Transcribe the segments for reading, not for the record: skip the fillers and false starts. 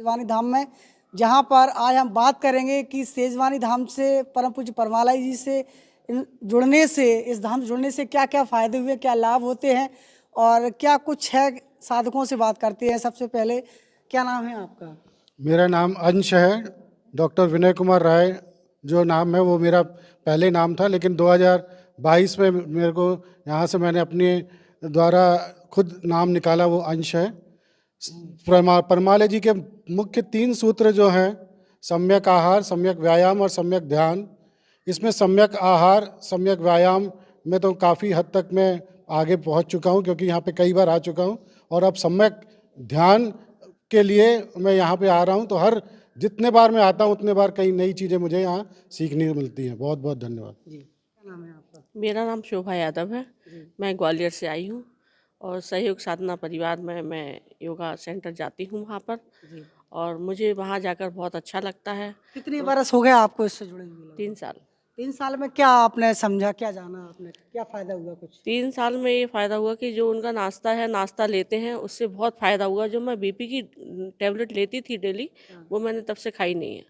सेजवानी धाम में, जहाँ पर आज हम बात करेंगे कि सेजवानी धाम से परम पूज्य परमाला जी से जुड़ने से, इस धाम से जुड़ने से क्या क्या फ़ायदे हुए, क्या लाभ होते हैं और क्या कुछ है। साधकों से बात करते हैं। सबसे पहले क्या नाम है आपका? मेरा नाम अंश है। डॉक्टर विनय कुमार राय जो नाम है वो मेरा पहले नाम था, लेकिन 2022 में मेरे को यहाँ से मैंने अपने द्वारा खुद नाम निकाला, वो अंश है। परमाला जी के मुख्य 3 सूत्र जो हैं, सम्यक आहार, सम्यक व्यायाम और सम्यक ध्यान। इसमें सम्यक आहार, सम्यक व्यायाम में तो काफ़ी हद तक मैं आगे पहुंच चुका हूं, क्योंकि यहाँ पे कई बार आ चुका हूं। और अब सम्यक ध्यान के लिए मैं यहाँ पे आ रहा हूं, तो हर जितने बार मैं आता हूं उतने बार कई नई चीज़ें मुझे यहाँ सीखने को मिलती हैं। बहुत बहुत धन्यवाद जी। क्या नाम है आपका? मेरा नाम शोभा यादव है। मैं ग्वालियर से आई हूँ और सहयोग साधना परिवार में मैं योगा सेंटर जाती हूँ वहाँ पर, और मुझे वहाँ जाकर बहुत अच्छा लगता है। कितने बरस हो गए आपको इससे जुड़े हुए? 3 साल। 3 साल में क्या आपने समझा, क्या जाना आपने, क्या फ़ायदा हुआ कुछ? 3 साल में ये फ़ायदा हुआ कि जो उनका नाश्ता है, नाश्ता लेते हैं, उससे बहुत फ़ायदा हुआ। जो मैं बीपी की टैबलेट लेती थी डेली, वो मैंने तब से खाई नहीं है।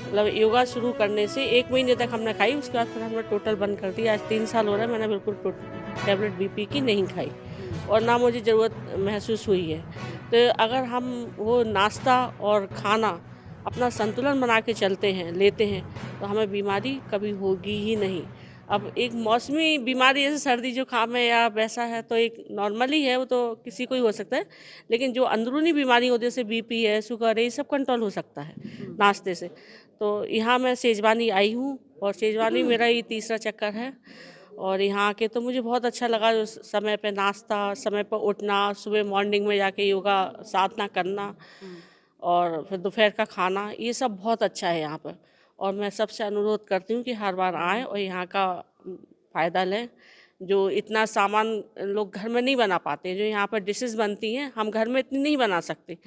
मतलब योगा शुरू करने से 1 महीने तक हमने खाई, उसके बाद फिर हमने टोटल बंद कर दिया। आज 3 साल हो रहा है, मैंने बिल्कुल टैबलेट बीपी की नहीं खाई और ना मुझे ज़रूरत महसूस हुई है। तो अगर हम वो नाश्ता और खाना अपना संतुलन बना के चलते हैं, लेते हैं, तो हमें बीमारी कभी होगी ही नहीं। अब एक मौसमी बीमारी जैसे सर्दी जुकाम है या वैसा है तो एक नॉर्मली है, वो तो किसी को ही हो सकता है, लेकिन जो अंदरूनी बीमारी होती है जैसे बीपी है, शुगर है, ये सब कंट्रोल हो सकता है नाश्ते से। तो यहाँ मैं सेजवानी आई हूँ और सेजवानी मेरा ये 3रा चक्कर है और यहाँ आके तो मुझे बहुत अच्छा लगा। जो समय पे नाश्ता, समय पर उठना, सुबह मॉर्निंग में जाके योगा साधना करना और फिर दोपहर का खाना, ये सब बहुत अच्छा है यहाँ पर। और मैं सबसे अनुरोध करती हूँ कि हर बार आएँ और यहाँ का फ़ायदा लें। जो इतना सामान लोग घर में नहीं बना पाते, जो यहाँ पर डिशेस बनती हैं, हम घर में इतनी नहीं बना सकते।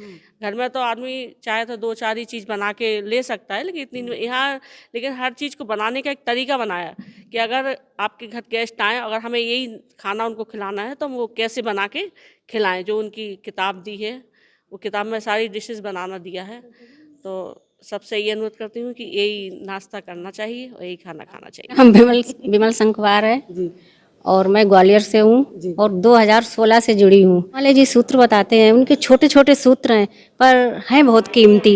घर में तो आदमी चाहे तो 2-4 ही चीज़ बना के ले सकता है, लेकिन इतनी यहाँ, लेकिन हर चीज़ को बनाने का एक तरीका बनाया कि अगर आपके घर गेस्ट आएँ, अगर हमें यही खाना उनको खिलाना है तो हम वो कैसे बना के खिलाएँ। जो उनकी किताब दी है, वो किताब में सारी डिशेस बनाना दिया है। तो सबसे ये अनुरोध करती हूँ कि यही नाश्ता करना चाहिए और यही खाना खाना चाहिए। हम विमल संखवार है जी। और मैं ग्वालियर से हूँ और 2016 से जुड़ी हूँ। परमाला जी सूत्र बताते हैं, उनके छोटे छोटे सूत्र हैं पर हैं बहुत कीमती।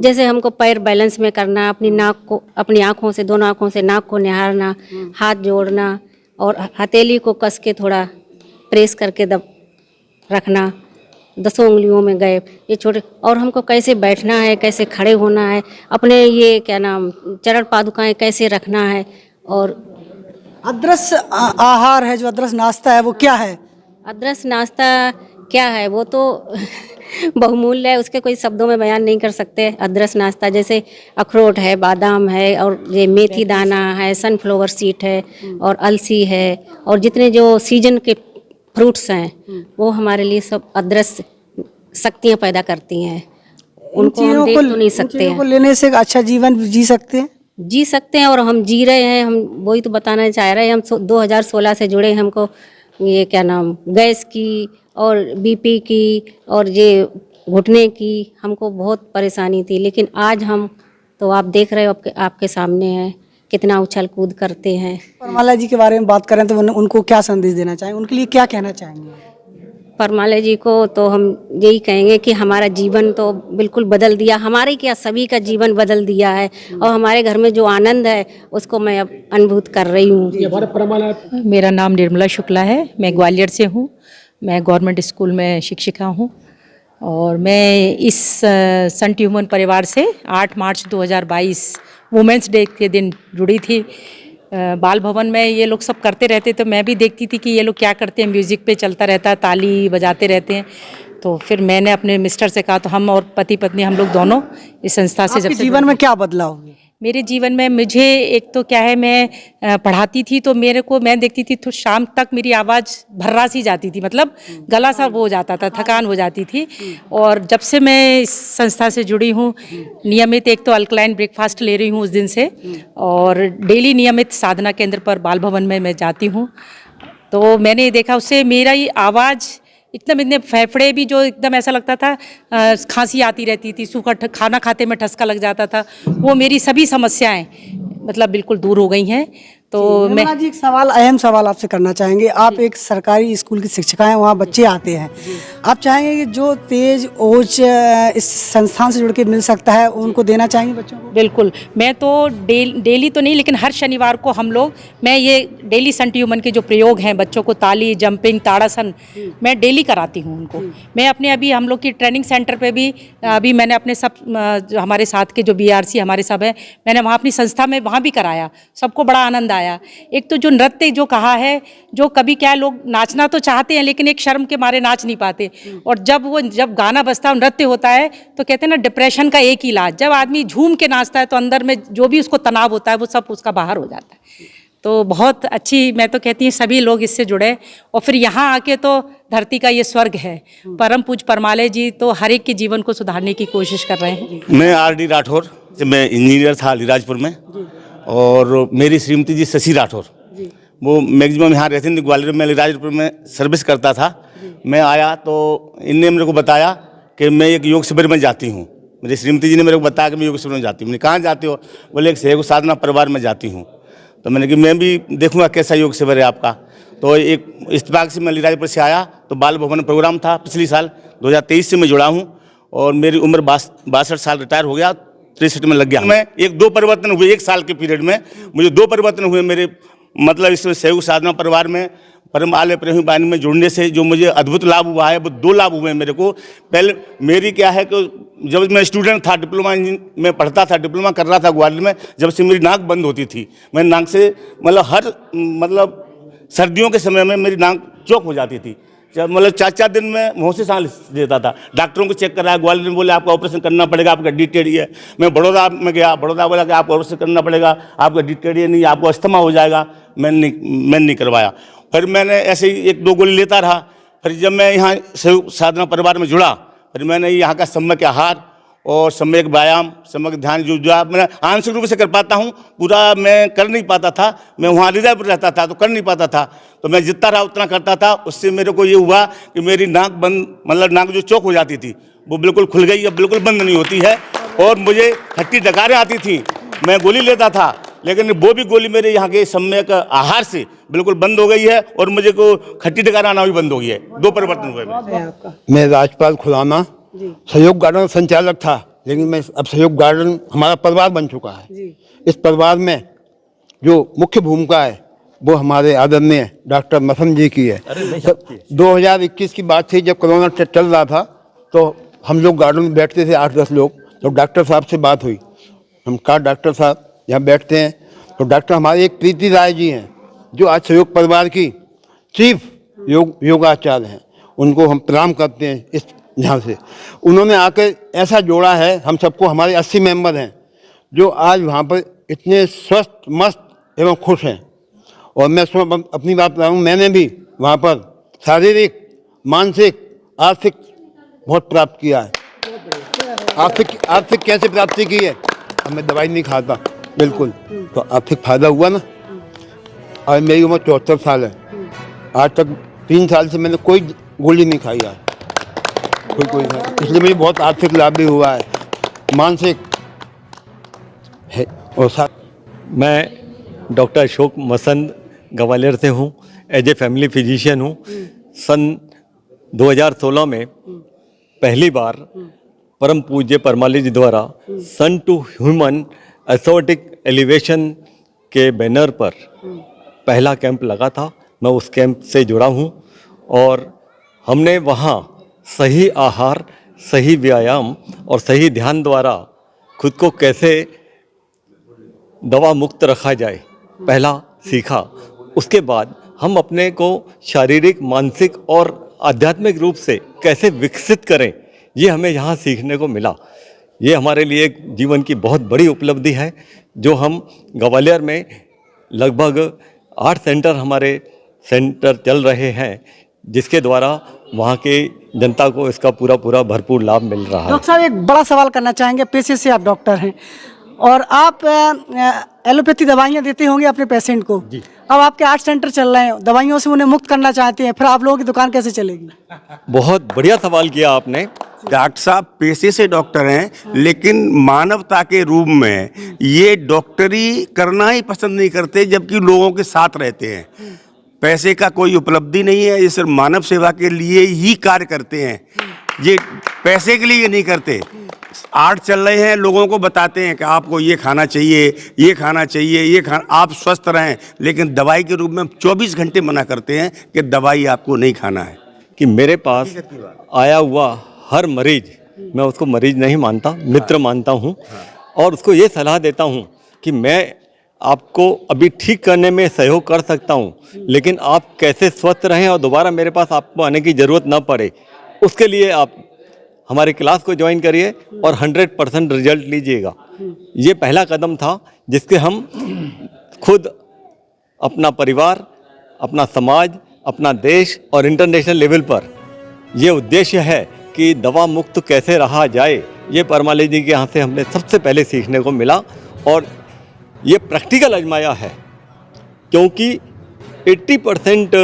जैसे हमको पैर बैलेंस में करना, अपनी नाक को, अपनी आँखों से, दोनों आँखों से नाक को निहारना, हाथ जोड़ना और हथेली को कस के थोड़ा प्रेस करके दब रखना, 10 उंगलियों में गए, ये छोटे। और हमको कैसे बैठना है, कैसे खड़े होना है, अपने ये क्या नाम चरण पादुकाएं कैसे रखना है। और अदरस आहार है, जो अदरस नाश्ता है, वो क्या है? अदरस नाश्ता क्या है वो तो बहुमूल्य है, उसके कोई शब्दों में बयान नहीं कर सकते। अदरस नाश्ता जैसे अखरोट है, बादाम है और ये मेथी दाना है, सनफ्लावर सीड है और अलसी है और जितने जो सीजन के फ्रूट्स हैं वो हमारे लिए सब अदरस शक्तियाँ पैदा करती हैं। उनको हम देख तो नहीं सकते हैं। लेने से अच्छा जीवन जी सकते हैं। जी सकते हैं और हम जी रहे हैं। हम वही तो बताना चाह रहे हैं। हम 2016 से जुड़े, हमको ये क्या नाम गैस की और बीपी की और ये घुटने की हमको बहुत परेशानी थी, लेकिन आज हम तो आप देख रहे हो, आपके सामने है, कितना उछल कूद करते हैं। परमाला जी के बारे में बात करें तो उनको क्या संदेश देना चाहेंगे, उनके लिए क्या कहना चाहेंगे? परमाला जी को तो हम यही कहेंगे कि हमारा जीवन तो बिल्कुल बदल दिया, हमारे क्या सभी का जीवन बदल दिया है और हमारे घर में जो आनंद है उसको मैं अब अनुभूत कर रही हूँ। मेरा नाम निर्मला शुक्ला है, मैं ग्वालियर से हूँ। मैं गवर्नमेंट स्कूल में शिक्षिका हूँ और मैं इस सन ट्यूमन परिवार से 8 मार्च 2022 वुमेंस डे के दिन जुड़ी थी। बाल भवन में ये लोग सब करते रहते, तो मैं भी देखती थी कि ये लोग क्या करते हैं। म्यूज़िक पे चलता रहता है, ताली बजाते रहते हैं। तो फिर मैंने अपने मिस्टर से कहा, तो हम और पति पत्नी हम लोग दोनों इस संस्था से जब से जीवन में क्या बदलाव हुए? मेरे जीवन में मुझे एक तो क्या है, मैं पढ़ाती थी तो मैं देखती थी तो शाम तक मेरी आवाज़ भर्रा सी जाती थी, मतलब गला सा वो हो जाता था, थकान हो जाती थी। और जब से मैं इस संस्था से जुड़ी हूँ, नियमित एक तो अल्कलाइन ब्रेकफास्ट ले रही हूँ उस दिन से, और डेली नियमित साधना केंद्र पर बाल भवन में मैं जाती हूँ। तो मैंने देखा उससे मेरा ये आवाज़ इतने फेफड़े भी जो एकदम ऐसा लगता था खांसी आती रहती थी, सूखा खाना खाते में ठसका लग जाता था, वो मेरी सभी समस्याएं मतलब बिल्कुल दूर हो गई हैं। तो मैं निर्मला जी, एक सवाल, अहम सवाल आपसे करना चाहेंगे। आप एक सरकारी स्कूल की शिक्षिका हैं, वहाँ बच्चे आते हैं, आप चाहेंगे कि जो तेज ओज इस संस्थान से जुड़ के मिल सकता है उनको देना चाहेंगे बच्चों को? बिल्कुल, मैं तो डेली तो नहीं, लेकिन हर शनिवार को हम लोग, मैं ये डेली संट ह्यूमन के जो प्रयोग हैं बच्चों को, ताली, जंपिंग, ताड़ासन, मैं डेली कराती हूँ उनको। मैं अपने अभी हम लोग की ट्रेनिंग सेंटर पे भी अभी मैंने अपने सब जो हमारे साथ के जो BRC हमारे सब हैं, मैंने वहाँ अपनी संस्था में वहाँ भी कराया, सबको बड़ा आनंद आया। एक तो जो नृत्य जो कहा है, जो कभी क्या लोग नाचना तो चाहते हैं लेकिन एक शर्म के मारे नाच नहीं पाते, और जब गाना बजता है, नृत्य होता है, तो कहते हैं ना डिप्रेशन का एक ही इलाज, जब आदमी झूम के नाचता है तो अंदर में जो भी उसको तनाव होता है वो सब उसका बाहर हो जाता है। तो बहुत अच्छी, मैं तो कहती हूँ सभी लोग इससे जुड़े, और फिर यहाँ आके तो धरती का ये स्वर्ग है। परम पूज्य परमालय जी तो हर एक के जीवन को सुधारने की कोशिश कर रहे हैं। मैं RD राठौर, मैं इंजीनियर था अलीराजपुर में, और मेरी श्रीमती जी शशि राठौर, वो मैक्सिमम यहाँ रहती थी ग्वालियर में, अलीराजपुर में सर्विस करता था। मैं आया तो इनने मेरे को बताया कि मैं एक योग शिविर में जाती हूँ। मेरी श्रीमती जी ने मेरे को बताया कि मैं योग शिविर में जाती हूँ। मैंने कहाँ जाती हो? बोले एक सहयोग साधना परिवार में जाती हूँ। तो मैंने कि मैं भी देखूँगा कैसा योग शिविर है आपका। तो एक इत्तेफाक से मैं अलीराजपुर से आया तो बाल भवन में प्रोग्राम था पिछली साल 2023 से मैं जुड़ा हूँ, और मेरी उम्र 62 साल, रिटायर हो गया, 63 में लग गया। मैं 1-2 परिवर्तन हुए, 1 साल के पीरियड में मुझे 2 परिवर्तन हुए मेरे, मतलब इसमें सहयोग साधना परिवार में परम आलय प्रेमी वाहिनी में जुड़ने से जो मुझे अद्भुत लाभ हुआ है, वो 2 लाभ हुए मेरे को। पहले मेरी क्या है कि जब मैं स्टूडेंट था, डिप्लोमा में पढ़ता था, डिप्लोमा कर रहा था ग्वालियर में, जब से मेरी नाक बंद होती थी, मैं नाक से मतलब सर्दियों के समय में मेरी नाक चौक हो जाती थी, जब मतलब 4-4 दिन में मुँह से सांस लेता था। डॉक्टरों को चेक कराया, ग्वालियर में बोले आपका ऑपरेशन करना पड़ेगा, आपका हड्डी टेढ़ी है। मैं बड़ौदा में गया, बड़ौदा बोला कि आपको ऑपरेशन करना पड़ेगा, आपका हड्डी टेढ़ी नहीं, आपको अस्थमा हो जाएगा। मैंने नहीं करवाया। फिर मैंने ऐसे ही 1-2 गोली लेता रहा। फिर जब मैं यहाँ सहयोग साधना परिवार में जुड़ा, फिर मैंने यहाँ का सम्यक आहार और सम्यक व्यायाम, सम्यक ध्यान जो मैं आंशिक रूप से कर पाता हूँ, पूरा मैं कर नहीं पाता था। मैं वहाँ हृदयपुर रहता था तो कर नहीं पाता था, तो मैं जितना रहा उतना करता था। उससे मेरे को ये हुआ कि मेरी नाक बंद, मतलब नाक जो चौक हो जाती थी वो बिल्कुल खुल गई, अब बिल्कुल बंद नहीं होती है। और मुझे खट्टी डकारें आती थी, मैं गोली लेता था, लेकिन वो भी गोली मेरे यहाँ के सम्यक आहार से बिल्कुल बंद हो गई है, और मुझे को खट्टी डकार आना भी बंद हो गई है। 2 परिवर्तन हुए। मैं राजपाल खुराना, सहयोग गार्डन संचालक था, लेकिन मैं अब सहयोग गार्डन हमारा परिवार बन चुका है। इस परिवार में जो मुख्य भूमिका है वो हमारे आदरणीय डॉक्टर मसम जी की है। 2021 की बात थी, जब कोरोना चल रहा था, तो हम लोग गार्डन में बैठते थे 8-10 लोग। तो डॉक्टर साहब से बात हुई, हम कहा डॉक्टर साहब यहाँ बैठते हैं, तो डॉक्टर हमारे एक प्रीति राय जी हैं, जो आज सहयोग परिवार की चीफ योगाचार्य हैं। उनको हम प्रणाम करते हैं इस ध्यान से। उन्होंने आकर ऐसा जोड़ा है हम सबको, हमारे 80 मेंबर हैं जो आज वहाँ पर इतने स्वस्थ, मस्त एवं खुश हैं। और मैं अपनी बात बताऊँ, मैंने भी वहाँ पर शारीरिक, मानसिक, आर्थिक बहुत प्राप्त किया है। आर्थिक कैसे प्राप्ति की है? मैं दवाई नहीं खाता बिल्कुल, तो आर्थिक फायदा हुआ ना। और मेरी उम्र 74 साल है, आज तक 3 साल से मैंने कोई गोली नहीं खाई है, कोई नहीं। इसलिए मुझे बहुत आर्थिक लाभ भी हुआ है, मानसिक है। और मैं डॉक्टर अशोक मसंद ग्वालियर से हूँ, एज ए फैमिली फिजिशियन हूँ। सन 2016 में पहली बार परम पूज्य परमाली जी द्वारा सन टू ह्यूमन एस्थेटिक एलिवेशन के बैनर पर पहला कैंप लगा था। मैं उस कैंप से जुड़ा हूँ, और हमने वहाँ सही आहार, सही व्यायाम और सही ध्यान द्वारा खुद को कैसे दवा मुक्त रखा जाए, पहला सीखा। उसके बाद हम अपने को शारीरिक, मानसिक और आध्यात्मिक रूप से कैसे विकसित करें, ये हमें यहाँ सीखने को मिला। ये हमारे लिए एक जीवन की बहुत बड़ी उपलब्धि है, जो हम ग्वालियर में लगभग 8 सेंटर हमारे सेंटर चल रहे हैं, जिसके द्वारा वहाँ के जनता को इसका पूरा भरपूर लाभ मिल रहा है। डॉक्टर साहब, एक बड़ा सवाल करना चाहेंगे, पेशे से आप डॉक्टर हैं, और आप एलोपैथी दवाइयाँ देते होंगे अपने पेशेंट को। अब आपके 8 सेंटर चल रहे हैं, दवाइयों से उन्हें मुक्त करना चाहते हैं, फिर आप लोगों की दुकान कैसे चलेगी? बहुत बढ़िया सवाल किया आपने। डॉक्टर साहब पेशे से डॉक्टर हैं, लेकिन मानवता के रूप में ये डॉक्टरी करना ही पसंद नहीं करते, जबकि लोगों के साथ रहते हैं। पैसे का कोई उपलब्धि नहीं है, ये सिर्फ मानव सेवा के लिए ही कार्य करते हैं, ये पैसे के लिए नहीं करते। आर्ट चल रहे हैं, लोगों को बताते हैं कि आपको ये खाना चाहिए, ये खाना चाहिए, ये खाना, आप स्वस्थ रहें, लेकिन दवाई के रूप में 24 घंटे मना करते हैं कि दवाई आपको नहीं खाना है। कि मेरे पास आया हुआ हर मरीज, मैं उसको मरीज नहीं मानता, मित्र मानता हूँ, और उसको ये सलाह देता हूँ कि मैं आपको अभी ठीक करने में सहयोग कर सकता हूँ, लेकिन आप कैसे स्वस्थ रहें और दोबारा मेरे पास आपको आने की ज़रूरत ना पड़े, उसके लिए आप हमारे क्लास को ज्वाइन करिए और 100% रिजल्ट लीजिएगा। ये पहला कदम था जिसके हम खुद, अपना परिवार, अपना समाज, अपना देश और इंटरनेशनल लेवल पर ये उद्देश्य है कि दवा मुक्त कैसे रहा जाए, ये परमाली जी के यहाँ से हमने सबसे पहले सीखने को मिला और ये प्रैक्टिकल आजमाया है, क्योंकि 80%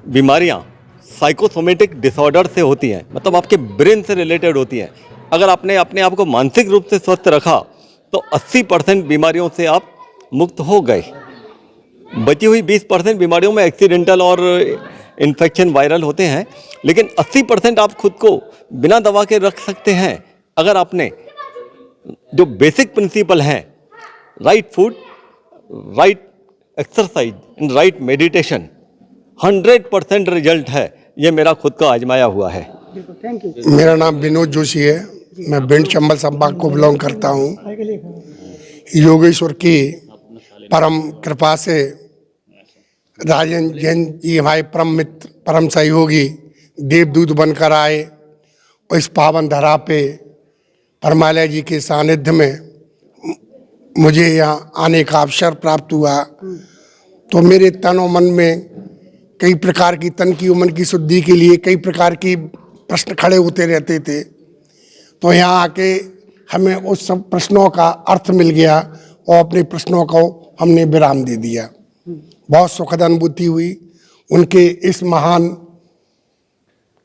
बीमारियाँ साइकोसोमेटिक डिसऑर्डर से होती हैं, मतलब आपके ब्रेन से रिलेटेड होती हैं। अगर आपने अपने आप को मानसिक रूप से स्वस्थ रखा तो 80% बीमारियों से आप मुक्त हो गए। बची हुई 20% बीमारियों में एक्सीडेंटल और इन्फेक्शन वायरल होते हैं, लेकिन 80% आप खुद को बिना दवा के रख सकते हैं अगर आपने जो बेसिक प्रिंसिपल हैं, right food, right exercise and right meditation, 100% result है। ये मेरा खुद का आजमाया हुआ है। मेरा नाम विनोद जोशी है, मैं भिंड चंबल संभाग को बिलोंग करता हूँ। योगेश्वर की परम कृपा से राजेंद्र जैन जी हमारे परम मित्र, परम सहयोगी देवदूत बनकर आए और इस पावन धरा पे परमालय जी के सानिध्य में मुझे यहाँ आने का अवसर प्राप्त हुआ। तो मेरे तन और मन में कई प्रकार की, तन की और मन की शुद्धि के लिए कई प्रकार की प्रश्न खड़े होते रहते थे। तो यहाँ आके हमें उस सब प्रश्नों का अर्थ मिल गया और अपने प्रश्नों को हमने विराम दे दिया। बहुत सुखद अनुभूति हुई। उनके इस महान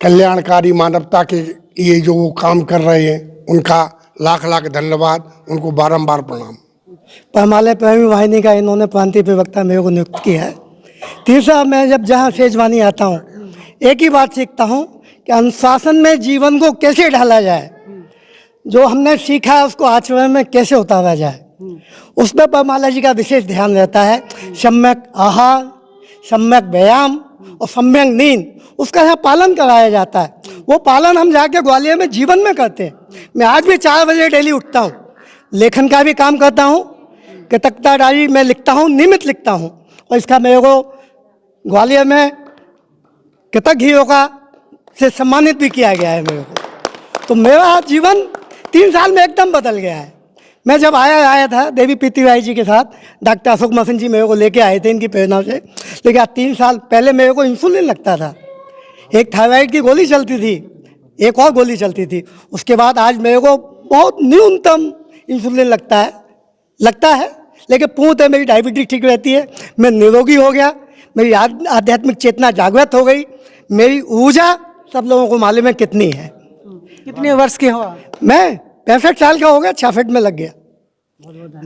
कल्याणकारी मानवता के लिए जो वो काम कर रहे हैं, उनका लाख लाख धन्यवाद, उनको बारंबार प्रणाम। परमालय प्रेमी वाहिनी का इन्होंने प्रांतीय प्रवक्ता मेरे को नियुक्त किया है। तीसरा, मैं जब जहाँ सेजवानी आता हूँ, एक ही बात सीखता हूँ कि अनुशासन में जीवन को कैसे ढाला जाए, जो हमने सीखा है उसको आचरण में कैसे उतारा जाए, उसमें परमाला जी का विशेष ध्यान रहता है। सम्यक आहार, सम्यक व्यायाम और सम्यक नींद, उसका यहाँ पालन कराया जाता है। वो पालन हम जाके ग्वालियर में जीवन में करते हैं। मैं आज भी 4 बजे डेली उठता हूँ, लेखन का भी काम करता हूँ, कृतज्ञता डायरी में लिखता हूँ, नियमित लिखता हूँ, और इसका मेरे को ग्वालियर में कृतज्ञ हीरों से सम्मानित भी किया गया है मेरे को। तो मेरा जीवन 3 साल में एकदम बदल गया है। मैं जब आया था देवी पीती राय जी के साथ, डॉक्टर अशोक मसन जी मेरे को लेके आए थे इनकी प्रेरणा से। लेकिन आज 3 साल पहले मेरे को इंसुलिन लगता था, एक थायराइड की गोली चलती थी, एक और गोली चलती थी। उसके बाद आज मेरे को बहुत न्यूनतम इंसुलिन लगता है, लेकिन पूर्णतः मेरी डायबिटीज ठीक रहती है। मैं निरोगी हो गया, मेरी आध्यात्मिक चेतना जागृत हो गई, मेरी ऊर्जा सब लोगों को मालूम है कितनी है। कितने वर्ष के हो? मैं 65 साल का हो गया, 6 फीट में लग गया।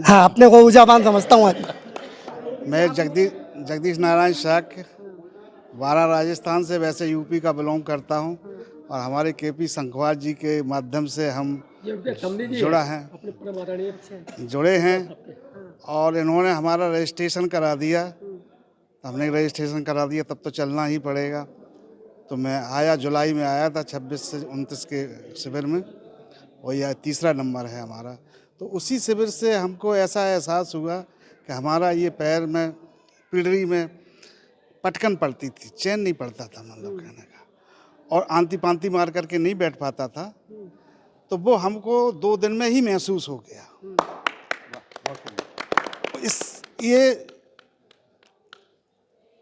हाँ, अपने को ऊर्जावान समझता हूँ। मैं जगदीश नारायण शाक, वारा राजस्थान से, वैसे यूपी का बिलोंग करता हूँ, और हमारे केपी संखवार जी के माध्यम से हम जुड़े हैं और इन्होंने हमारा रजिस्ट्रेशन करा दिया। हमने रजिस्ट्रेशन करा दिया, तब तो चलना ही पड़ेगा। तो मैं आया, जुलाई में आया था 26 से 29 के शिविर में, और यह 3रा नंबर है हमारा। तो उसी शिविर से हमको ऐसा एहसास हुआ कि हमारा ये पैर में, पीढ़ी में पटकन पड़ती थी, चैन नहीं पड़ता था, मतलब कहने का, और आंती पांती मार करके नहीं बैठ पाता था। तो वो हमको 2 दिन में ही महसूस हो गया। ये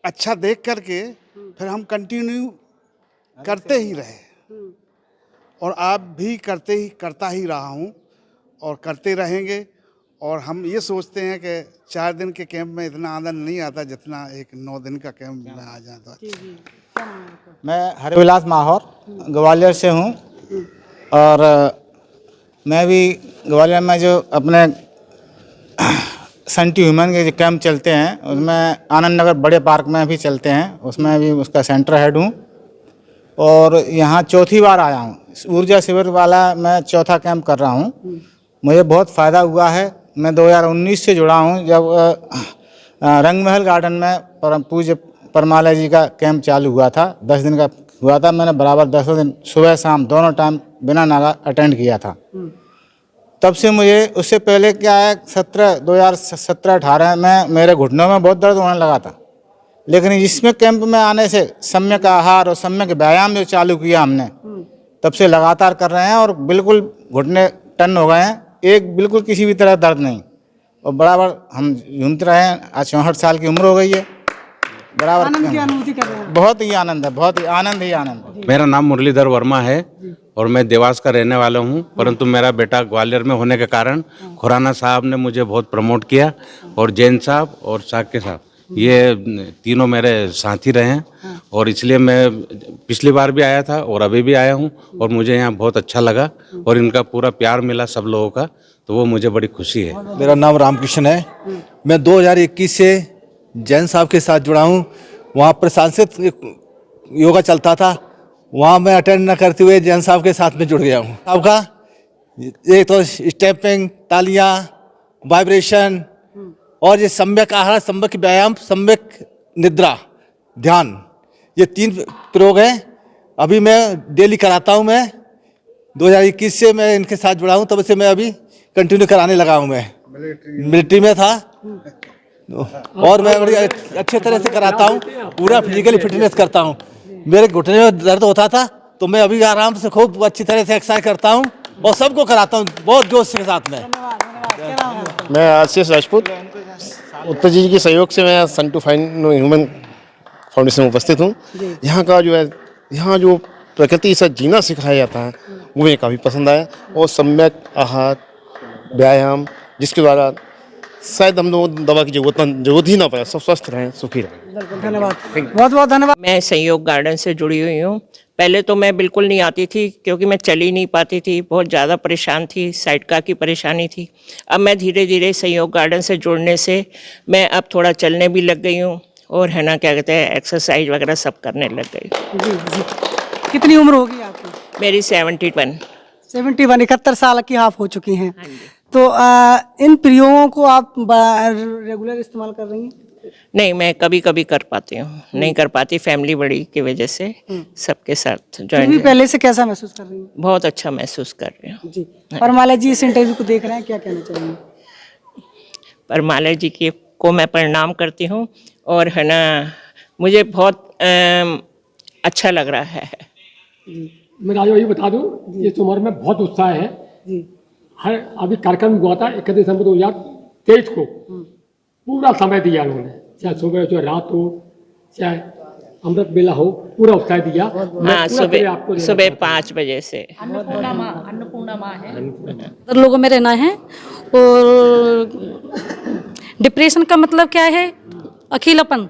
अच्छा देख करके फिर हम कंटिन्यू करते ही रहे, और आप भी करता ही रहा हूँ और करते रहेंगे। और हम ये सोचते हैं कि 4 दिन के कैंप में इतना आनंद नहीं आता जितना एक 9 दिन का कैंप में आ जाता है। मैं हरिविलास माहौर ग्वालियर से हूँ और मैं भी ग्वालियर में जो अपने सेंटी ह्यूमन के जो कैंप चलते हैं उसमें आनंद नगर बड़े पार्क में भी चलते हैं, उसमें भी उसका सेंटर हेड हूँ और यहाँ चौथी बार आया हूँ। ऊर्जा शिविर वाला मैं चौथा कैंप कर रहा हूँ। मुझे बहुत फ़ायदा हुआ है। मैं 2019 से जुड़ा हूँ जब रंगमहल गार्डन में परम पूज्य परमालय जी का कैंप चालू हुआ था। 10 दिन का हुआ था। मैंने बराबर 10 दिन सुबह शाम दोनों टाइम बिना नागा अटेंड किया था। तब से मुझे उससे पहले क्या है 2017-18 में मेरे घुटनों में बहुत दर्द होने लगा था, लेकिन इसमें कैंप में आने से सम्यक आहार और सम्यक व्यायाम जो चालू किया हमने तब से लगातार कर रहे हैं और बिल्कुल घुटने टन हो गए हैं। एक बिल्कुल किसी भी तरह दर्द नहीं और बराबर हम झूमते रहे हैं। आज 64 साल की उम्र हो गई है। बराबर आनंद की अनुभूति कर रहे हैं। बहुत ही आनंद है, बहुत ही आनंद ही आनंद है। मेरा नाम मुरलीधर वर्मा है और मैं देवास का रहने वाला हूं, परंतु मेरा बेटा ग्वालियर में होने के कारण खुराना साहब ने मुझे बहुत प्रमोट किया और जैन साहब और साक्य साहब ये तीनों मेरे साथी रहे हैं और इसलिए मैं पिछली बार भी आया था और अभी भी आया हूं और मुझे यहाँ बहुत अच्छा लगा और इनका पूरा प्यार मिला सब लोगों का, तो वो मुझे बड़ी खुशी है। मेरा नाम रामकृष्ण है। मैं 2021 से जैन साहब के साथ जुड़ा हूँ। वहाँ प्रशासित योगा चलता था, वहाँ मैं अटेंड न करते हुए जैन साहब के साथ में जुड़ गया हूँ। आपका एक तो स्टेपिंग, तालियाँ, वाइब्रेशन और ये सम्यक आहार, सम्यक व्यायाम, सम्यक निद्रा, ध्यान, ये 3 प्रयोग हैं। अभी मैं डेली कराता हूँ। मैं 2021 से मैं इनके साथ जुड़ा हूँ, तब से मैं अभी कंटिन्यू कराने लगा हूँ। मैं मिलिट्री में था और मैं बड़ी अच्छे तरह से कराता हूँ, पूरा फिजिकली फिटनेस करता हूँ। मेरे घुटने में दर्द होता था तो मैं अभी आराम से खूब अच्छी तरह से एक्सरसाइज करता हूँ और सबको कराता हूँ बहुत जोश के साथ में। मैं आशीष राजपूत, उत्तर जी के सहयोग से मैं सन टू फाइंड ह्यूमन फाउंडेशन में उपस्थित हूँ। यहाँ का जो है, यहाँ जो प्रकृति से जीना सिखाया जाता है वो मुझे काफ़ी पसंद आया और सम्यक आहार, व्यायाम, जिसके द्वारा शायद हम लोग दवा की जरूरत ही ना पड़े, सब स्वस्थ रहें, सुखी रहें। धन्यवाद, बहुत बहुत धन्यवाद। मैं सहयोग गार्डन से जुड़ी हुई हूँ। पहले तो मैं बिल्कुल नहीं आती थी क्योंकि मैं चल ही नहीं पाती थी, बहुत ज़्यादा परेशान थी, साइटिका की परेशानी थी। अब मैं धीरे धीरे सहयोग गार्डन से जुड़ने से मैं अब थोड़ा चलने भी लग गई हूँ और है ना क्या कहते हैं एक्सरसाइज वगैरह सब करने लग गई। जी। कितनी उम्र होगी आपकी? मेरी 71। 71 साल की आप हो चुकी हैं। तो इन प्रयोगों को आप रेगुलर इस्तेमाल कर रही हैं? नहीं, मैं कभी कभी कर पाती हूँ, नहीं कर पाती फैमिली बड़ी की वजह से। सबके साथ ज्वाइन। पहले से कैसा महसूस कर रही हैं? बहुत अच्छा महसूस कर रही हूँ जी। परमालय जी इस इंटरव्यू को देख रहे हैं, क्या कहना चाहेंगे? परमालय जी को मैं प्रणाम करती हूँ और है ना मुझे बहुत अच्छा लग रहा है। मैं राजू ये बता दूँ, इस उम्र में बहुत उत्साह है जी। हर अभी कार्यक्रम हुआ था 31 दिसंबर 2023 को, पूरा समय दिया उन्होंने, चाहे सुबह हो चाहे रात हो चाहे अमृत बेला हो, पूरा उत्साह दिया। हाँ, सुबह 5 बजे से। अन्नपूर्णा माँ है। लोगों में रहना है और डिप्रेशन का मतलब क्या है? अकेलापन।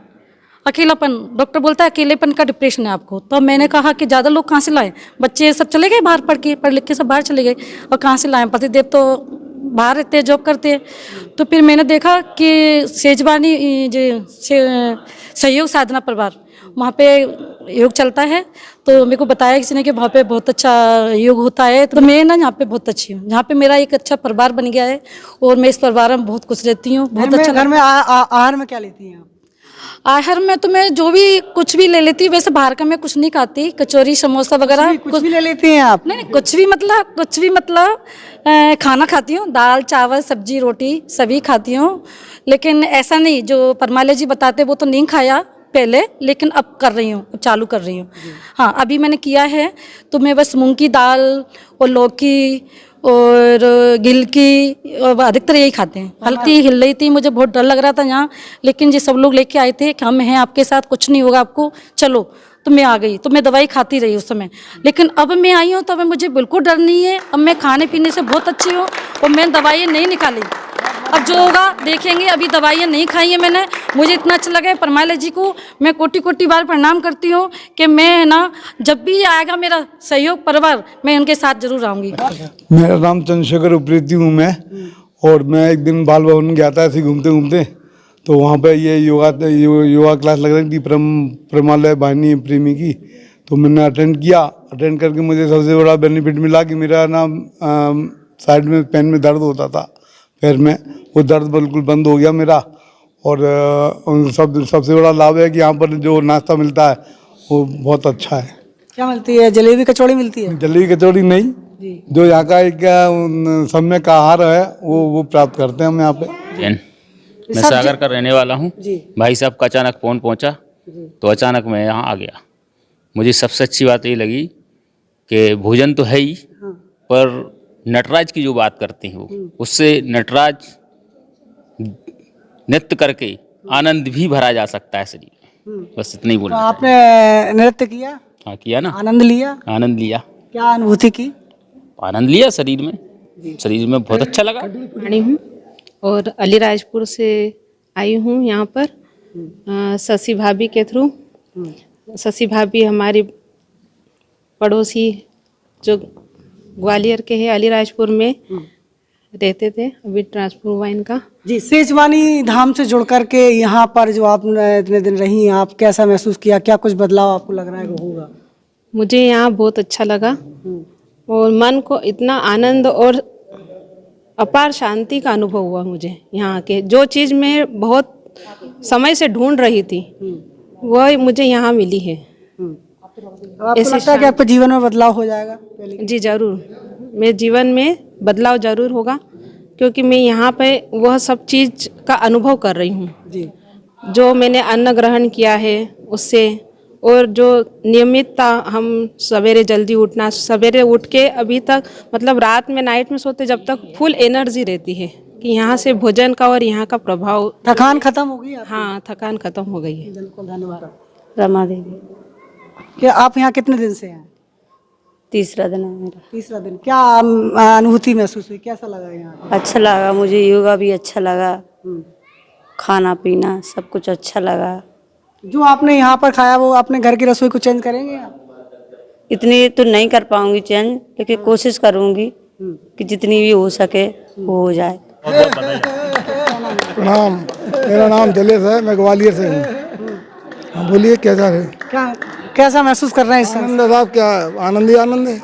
डॉक्टर बोलता है अकेलेपन का डिप्रेशन है आपको। तो मैंने कहा कि ज़्यादा लोग कहाँ से लाएं? बच्चे सब चले गए बाहर, पढ़ लिख के सब बाहर चले गए और कहाँ से लाएं? पतिदेव तो बाहर रहते हैं, जॉब करते हैं। तो फिर मैंने देखा कि सेजवानी सहयोग साधना परिवार, वहाँ पे योग चलता है। तो मेरे को बताया किसी ने कि वहाँ पे बहुत अच्छा योग होता है। तो मैं ना यहाँ पे बहुत अच्छी हूँ, यहाँ पे मेरा एक अच्छा परिवार बन गया है और मैं इस परिवार में बहुत खुश रहती हूँ। बहुत अच्छा। घर में आहार में क्या लेती हैं आप? आहार में तो मैं जो भी कुछ भी ले लेती हूँ, वैसे बाहर का मैं कुछ नहीं खाती, कचौरी समोसा वगैरह कुछ भी ले लेती हैं आप? नहीं, कुछ भी मतलब खाना खाती हूँ, दाल चावल सब्जी रोटी सभी खाती हूँ। लेकिन ऐसा नहीं जो परमालय जी बताते वो तो नहीं खाया पहले, लेकिन अब कर रही हूँ, अब चालू कर रही हूँ। हाँ, अभी मैंने किया है तो मैं बस मूंग की दाल और लौकी और गिलकी और अधिकतर यही खाते हैं। हल्की हिल रही थी, मुझे बहुत डर लग रहा था यहाँ, लेकिन जी सब लोग लेके आए थे कि हम हैं आपके साथ, कुछ नहीं होगा आपको, चलो। तो मैं आ गई, तो मैं दवाई खाती रही उस समय, लेकिन अब मैं आई हूँ तो अब मुझे बिल्कुल डर नहीं है। अब मैं खाने पीने से बहुत अच्छी हूँ और मैंने दवाई नहीं निकाली। अब जो होगा देखेंगे। अभी दवाइयाँ नहीं खाई है मैंने, मुझे इतना अच्छा लगा है। परमाला जी को मैं कोटि कोटि बार प्रणाम करती हूँ कि मैं ना जब भी आएगा मेरा सहयोग परिवार, मैं उनके साथ जरूर आऊँगी। मेरा नाम चंद्रशेखर उप्रेती हूँ मैं, और मैं एक दिन बाल भवन गया था ऐसे घूमते घूमते, तो वहाँ पे ये योगा क्लास लग रही थी परमालय वाहिनी प्रेमी की, तो मैंने अटेंड किया। अटेंड करके मुझे सबसे बड़ा बेनिफिट मिला कि मेरा ना साइड में पैन में दर्द होता था, पैर में, वो दर्द बिल्कुल बंद हो गया मेरा। और सबसे बड़ा लाभ है कि यहाँ पर जो नाश्ता मिलता है वो बहुत अच्छा है। क्या मिलती है? जलेबी कचौड़ी मिलती है? जलेबी कचौड़ी नहीं, जो यहाँ का एक सम्यक आहार है वो प्राप्त करते हैं हम यहाँ पे। मैं सागर का रहने वाला हूँ। भाई साहब का अचानक फोन पहुँचा तो अचानक मैं यहाँ आ गया। मुझे सबसे अच्छी बात ये लगी कि भोजन तो है ही, पर नटराज की जो बात करते हैं वो, उससे नटराज नृत्य करके आनंद भी भरा जा सकता है शरीर में। बस इतना ही बोलना। तो आपने नृत्य किया? हाँ किया ना। आनंद लिया? आनंद लिया। क्या अनुभूति की? आनंद लिया शरीर में बहुत अच्छा लगा। रानी हूँ और अलीराजपुर से आई हूँ यहाँ पर शशि भाभी के थ्रू। शशि भाभी हमारी पड़ोसी जो ग्वालियर के हैं, अलीराजपुर में रहते थे, अभी ट्रांसफर हुआ इनका। जी, सेजवानी धाम से जुड़ करके यहाँ पर जो आप इतने दिन रही, आप कैसा महसूस किया? क्या कुछ बदलाव आपको लग रहा है कि होगा? मुझे यहाँ बहुत अच्छा लगा और मन को इतना आनंद और अपार शांति का अनुभव हुआ मुझे यहाँ के। जो चीज़ मैं बहुत समय से ढूंढ रही थी वह मुझे यहाँ मिली है। आपको लगता है कि आपके जीवन में बदलाव हो जाएगा? जी जरूर, मेरे जीवन में बदलाव जरूर होगा, क्योंकि मैं यहाँ पे वह सब चीज़ का अनुभव कर रही हूँ जी। जो मैंने अन्न ग्रहण किया है उससे, और जो नियमितता हम सवेरे जल्दी उठना, सवेरे उठ के अभी तक मतलब रात में नाइट में सोते जब तक फुल एनर्जी रहती है कि यहाँ से भोजन का और यहाँ का प्रभाव। थकान खत्म हो गई? हाँ, थकान खत्म हो गई है। बिल्कुल, धन्यवाद। रमा देवी। कि आप यहाँ कितने दिन से हैं? तीसरा दिन है मेरा। तीसरा दिन। क्या अनुभूति महसूस हुई? कैसा लगा यहाँ? अच्छा लगा मुझे, योगा भी अच्छा लगा, खाना पीना सब कुछ अच्छा लगा। जो आपने यहाँ पर खाया वो आपने घर की रसोई को चेंज करेंगे आप? इतनी तो नहीं कर पाऊंगी चेंज, लेकिन कोशिश करूंगी कि जितनी भी हो सके वो हो जाए। प्रणाम, मेरा नाम जलेश है, मैं ग्वालियर से हूँ। बोलिए कैसा है? कैसा महसूस कर रहे हैं इस समय? आनंद साहब, क्या आनंद ही आनंद है।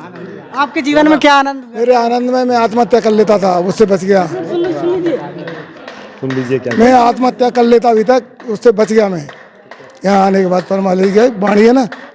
आपके जीवन में क्या आनंद? मेरे आनंद में मैं आत्महत्या कर लेता था, उससे बच गया। सुन लीजिए क्या मैं आत्महत्या कर लेता अभी तक, उससे बच गया मैं। यहाँ आने के बाद परमाली की वाणी है ना,